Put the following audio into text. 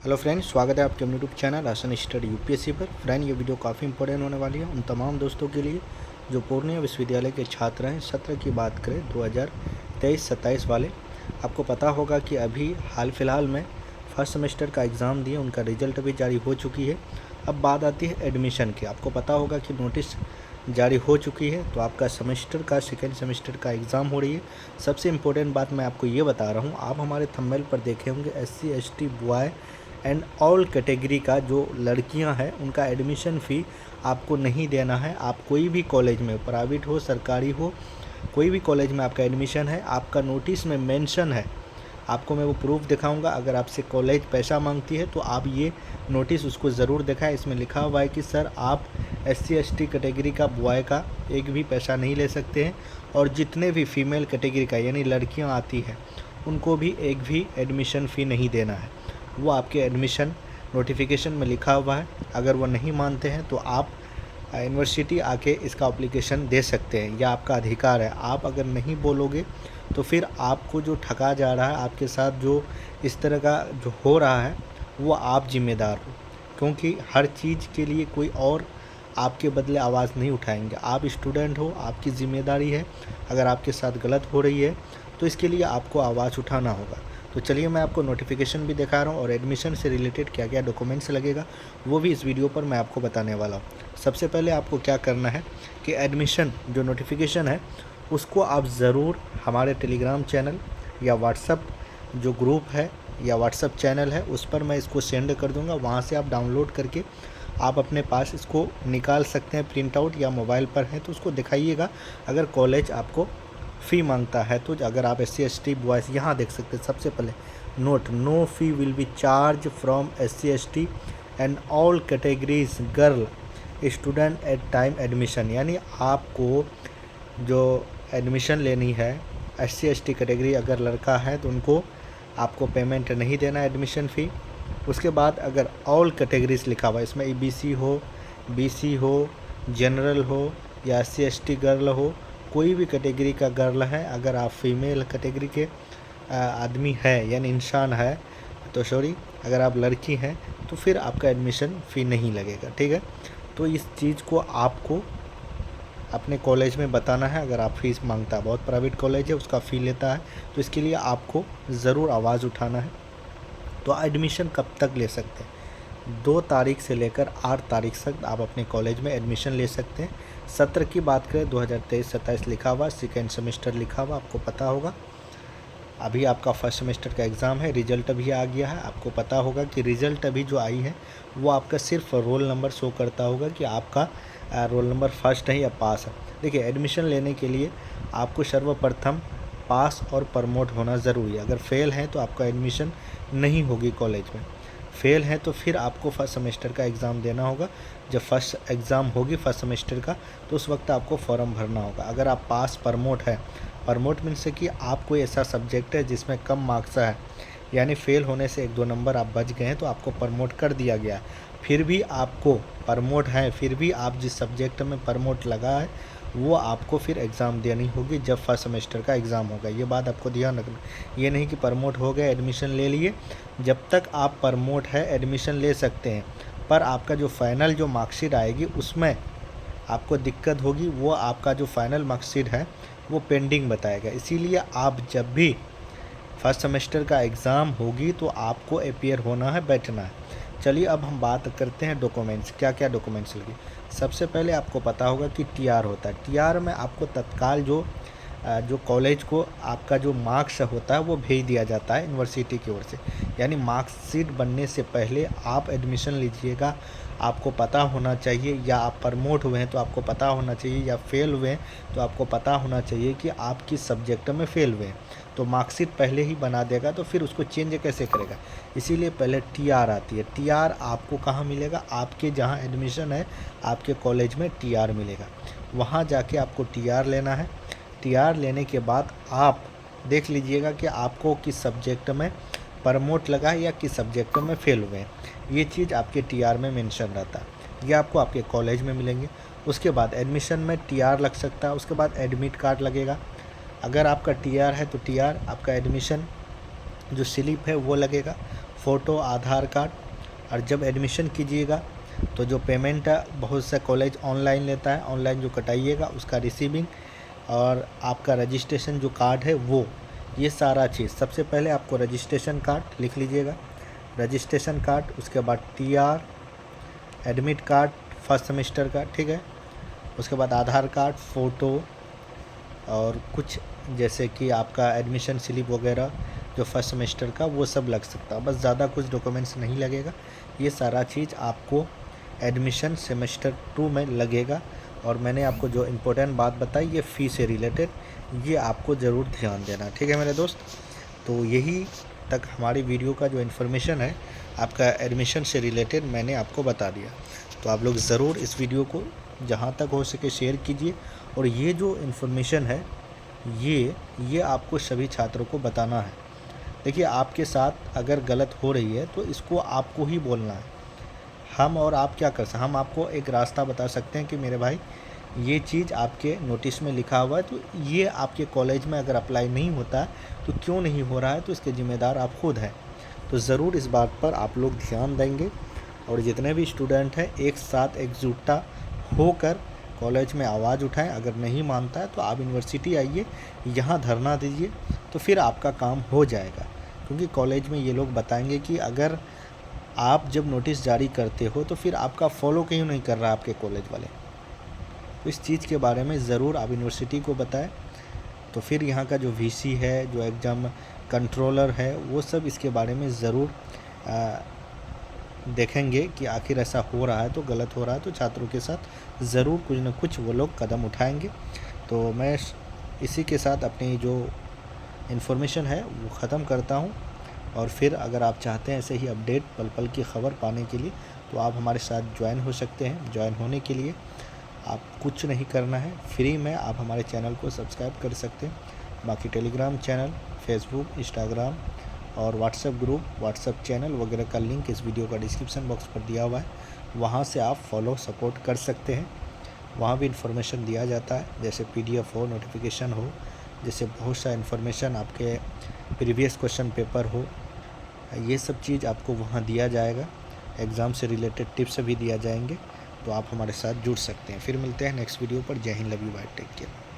Hello friends, स्वागत है आपके यूट्यूब चैनल आसान स्टडी यूपीएससी पर। फ्रेंड, ये वीडियो काफ़ी इंपॉर्टेंट होने वाली है उन तमाम दोस्तों के लिए जो पूर्णिया विश्वविद्यालय के छात्र हैं। सत्र की बात करें 2023-27 वाले, आपको पता होगा कि अभी हाल फिलहाल में फर्स्ट सेमेस्टर का एग्ज़ाम दिए, उनका रिजल्ट भी जारी हो चुकी है। अब बात आती है एडमिशन की। आपको पता होगा कि नोटिस जारी हो चुकी है, तो आपका सेमेस्टर का सेकेंड सेमेस्टर का एग्ज़ाम हो रही है। सबसे इम्पोर्टेंट बात मैं आपको ये बता रहा हूँ, आप हमारे थंबनेल पर देखे होंगे SC ST boy and all category का जो लड़कियां हैं उनका एडमिशन फ़ी आपको नहीं देना है। आप कोई भी कॉलेज में, प्राइवेट हो सरकारी हो, कोई भी कॉलेज में आपका एडमिशन है, आपका नोटिस में मेंशन है। आपको मैं वो प्रूफ दिखाऊंगा। अगर आपसे कॉलेज पैसा मांगती है तो आप ये नोटिस उसको ज़रूर दिखाएं। इसमें लिखा हुआ है कि सर आप SC ST कैटेगरी का बॉय का एक भी पैसा नहीं ले सकते हैं, और जितने भी फीमेल कैटेगरी का यानी लड़कियां आती हैं उनको भी एक भी एडमिशन फ़ी नहीं देना है। वो आपके एडमिशन नोटिफिकेशन में लिखा हुआ है। अगर वो नहीं मानते हैं तो आप यूनिवर्सिटी आके इसका एप्लीकेशन दे सकते हैं, या आपका अधिकार है। आप अगर नहीं बोलोगे तो फिर आपको जो ठगा जा रहा है, आपके साथ जो इस तरह का जो हो रहा है, वो आप जिम्मेदार हो। क्योंकि हर चीज़ के लिए कोई और आपके बदले आवाज़ नहीं उठाएंगे। आप स्टूडेंट हो, आपकी ज़िम्मेदारी है। अगर आपके साथ गलत हो रही है तो इसके लिए आपको आवाज़ उठाना होगा। तो चलिए मैं आपको नोटिफिकेशन भी दिखा रहा हूँ, और एडमिशन से रिलेटेड क्या क्या डॉक्यूमेंट्स लगेगा वो भी इस वीडियो पर मैं आपको बताने वाला हूँ। सबसे पहले आपको क्या करना है कि एडमिशन जो नोटिफिकेशन है उसको आप ज़रूर हमारे टेलीग्राम चैनल या व्हाट्सअप जो ग्रुप है या व्हाट्सअप चैनल है उस पर मैं इसको सेंड कर दूँगा। वहाँ से आप डाउनलोड करके आप अपने पास इसको निकाल सकते हैं प्रिंट आउट, या मोबाइल पर है तो उसको दिखाइएगा। अगर कॉलेज आपको फ़ी मांगता है तो अगर आप SC ST बॉयज़ यहाँ देख सकते हैं, सबसे पहले note, no fee will be charge from SC ST and all categories girl student at time admission. यानी आपको जो एडमिशन लेनी है SC ST कैटेगरी अगर लड़का है तो उनको आपको पेमेंट नहीं देना एडमिशन फ़ी। उसके बाद अगर ऑल कैटेगरीज लिखा हुआ है, इसमें EBC हो, BC हो, जनरल हो या SC ST गर्ल हो, कोई भी कैटेगरी का गर्ल है, अगर आप फीमेल कैटेगरी के आदमी है यानी इंसान है तो सॉरी, अगर आप लड़की हैं तो फिर आपका एडमिशन फ़ी नहीं लगेगा। ठीक है, तो इस चीज़ को आपको अपने कॉलेज में बताना है। अगर आप फीस मांगता है, बहुत प्राइवेट कॉलेज है उसका फ़ी लेता है, तो इसके लिए आपको ज़रूर आवाज़ उठाना है। तो एडमिशन कब तक ले सकते हैं? 2 तारीख से लेकर 8 तारीख तक आप अपने कॉलेज में एडमिशन ले सकते हैं। सत्र की बात करें 2023-27 लिखा हुआ, सेकेंड सेमेस्टर लिखा हुआ, आपको पता होगा। अभी आपका फर्स्ट सेमेस्टर का एग्ज़ाम है, रिजल्ट अभी आ गया है। आपको पता होगा कि रिज़ल्ट अभी जो आई है वो आपका सिर्फ रोल नंबर शो करता होगा कि आपका रोल नंबर फर्स्ट है या पास है। देखिए, एडमिशन लेने के लिए आपको सर्वप्रथम पास और प्रमोट होना ज़रूरी है। अगर फेल है तो आपका एडमिशन नहीं होगी कॉलेज में। फेल है तो फिर आपको फर्स्ट सेमेस्टर का एग्ज़ाम देना होगा। जब फर्स्ट एग्ज़ाम होगी फर्स्ट सेमेस्टर का तो उस वक्त आपको फॉर्म भरना होगा। अगर आप पास प्रमोट है, प्रमोट मीन्स कि आप कोई ऐसा सब्जेक्ट है जिसमें कम मार्क्स है, यानी फेल होने से 1-2 नंबर आप बच गए हैं तो आपको प्रमोट कर दिया गया है, फिर भी आपको प्रमोट है, फिर भी आप जिस सब्जेक्ट में प्रमोट लगा है वो आपको फिर एग्ज़ाम देनी होगी जब फर्स्ट सेमेस्टर का एग्ज़ाम होगा। ये बात आपको ध्यान रखना। ये नहीं कि प्रमोट हो गए एडमिशन ले लिए। जब तक आप प्रमोट है एडमिशन ले सकते हैं, पर आपका जो फाइनल जो मार्कशीट आएगी उसमें आपको दिक्कत होगी। वो आपका जो फाइनल मार्कशीट है वो पेंडिंग बताएगा। इसीलिए आप जब भी फर्स्ट सेमेस्टर का एग्ज़ाम होगी तो आपको अपीयर होना है, बैठना है। चलिए अब हम बात करते हैं डॉक्यूमेंट्स, क्या क्या डॉक्यूमेंट्स लगे। सबसे पहले आपको पता होगा कि TR होता है। TR में आपको तत्काल जो कॉलेज को आपका जो मार्क्स होता है वो भेज दिया जाता है यूनिवर्सिटी की ओर से। यानी मार्कशीट बनने से पहले आप एडमिशन लीजिएगा, आपको पता होना चाहिए, या आप प्रमोट हुए हैं तो आपको पता होना चाहिए, या फेल हुए हैं तो आपको पता होना चाहिए कि आप किस सब्जेक्ट में फेल हुए हैं। तो मार्कशीट पहले ही बना देगा तो फिर उसको चेंज कैसे करेगा। इसीलिए पहले TR आती है। TR आपको कहाँ मिलेगा? आपके जहाँ एडमिशन है आपके कॉलेज में TR मिलेगा, वहाँ जाके आपको TR लेना है। TR लेने के बाद आप देख लीजिएगा कि आपको किस सब्जेक्ट में प्रमोट लगा है या किस सब्जेक्ट में फेल हुए हैं। ये चीज़ आपके TR में मेंशन रहता है, ये आपको आपके कॉलेज में मिलेंगे। उसके बाद एडमिशन में TR लग सकता है, उसके बाद एडमिट कार्ड लगेगा। अगर आपका TR है तो TR, आपका एडमिशन जो स्लिप है वो लगेगा। फ़ोटो, आधार कार्ड। और जब एडमिशन कीजिएगा तो जो पेमेंट है बहुत से कॉलेज ऑनलाइन लेता है, ऑनलाइन जो कटाइएगा उसका रिसीविंग और आपका रजिस्ट्रेशन जो कार्ड है वो, ये सारा चीज़। सबसे पहले आपको रजिस्ट्रेशन कार्ड लिख लीजिएगा, रजिस्ट्रेशन कार्ड, उसके बाद TR, admit card first semester का, ठीक है। उसके बाद आधार कार्ड, फ़ोटो और कुछ जैसे कि आपका एडमिशन स्लिप वगैरह जो फर्स्ट सेमेस्टर का, वो सब लग सकता है। बस ज़्यादा कुछ डॉक्यूमेंट्स नहीं लगेगा। ये सारा चीज़ आपको एडमिशन सेमेस्टर 2 में लगेगा। और मैंने आपको जो इम्पोर्टेंट बात बताई ये फ़ी से रिलेटेड, ये आपको ज़रूर ध्यान देना, ठीक है मेरे दोस्त। तो यही तक हमारी वीडियो का जो इन्फॉर्मेशन है आपका एडमिशन से रिलेटेड मैंने आपको बता दिया। तो आप लोग ज़रूर इस वीडियो को जहाँ तक हो सके शेयर कीजिए। और ये जो इन्फॉर्मेशन है ये आपको सभी छात्रों को बताना है। देखिए, आपके साथ अगर गलत हो रही है तो इसको आपको ही बोलना है। हम और आप क्या कर सकते हैं, हम आपको एक रास्ता बता सकते हैं कि मेरे भाई ये चीज़ आपके नोटिस में लिखा हुआ है, तो ये आपके कॉलेज में अगर अप्लाई नहीं होता है तो क्यों नहीं हो रहा है, तो इसके ज़िम्मेदार आप खुद हैं। तो ज़रूर इस बात पर आप लोग ध्यान देंगे और जितने भी स्टूडेंट हैं एक साथ एकजुटता होकर कॉलेज में आवाज़ उठाएं। अगर नहीं मानता है तो आप यूनिवर्सिटी आइए, यहाँ धरना दीजिए, तो फिर आपका काम हो जाएगा। क्योंकि कॉलेज में ये लोग बताएंगे कि अगर आप जब नोटिस जारी करते हो तो फिर आपका फॉलो क्यों नहीं कर रहा आपके कॉलेज वाले। तो इस चीज़ के बारे में ज़रूर आप यूनिवर्सिटी को बताएं। तो फिर यहाँ का जो VC है, जो एग्ज़ाम कंट्रोलर है, वो सब इसके बारे में ज़रूर देखेंगे कि आखिर ऐसा हो रहा है तो गलत हो रहा है, तो छात्रों के साथ ज़रूर कुछ न कुछ वो लोग कदम उठाएंगे। तो मैं इसी के साथ अपनी जो इन्फॉर्मेशन है वो ख़त्म करता हूँ। और फिर अगर आप चाहते हैं ऐसे ही अपडेट पल पल की खबर पाने के लिए तो आप हमारे साथ ज्वाइन हो सकते हैं। ज्वाइन होने के लिए आप कुछ नहीं करना है, फ्री में आप हमारे चैनल को सब्सक्राइब कर सकते हैं। बाकी टेलीग्राम चैनल, फेसबुक, इंस्टाग्राम और व्हाट्सएप ग्रुप, व्हाट्सएप चैनल वगैरह का लिंक इस वीडियो का डिस्क्रिप्शन बॉक्स पर दिया हुआ है, वहाँ से आप फॉलो सपोर्ट कर सकते हैं। वहाँ भी इन्फॉर्मेशन दिया जाता है, जैसे PDF हो, नोटिफिकेशन हो, जैसे बहुत सा इन्फॉर्मेशन आपके प्रीवियस क्वेश्चन पेपर हो, ये सब चीज़ आपको वहाँ दिया जाएगा। एग्ज़ाम से रिलेटेड टिप्स भी दिया जाएंगे, तो आप हमारे साथ जुड़ सकते हैं। फिर मिलते हैं नेक्स्ट वीडियो पर। जय हिंद, love you, bye, take care.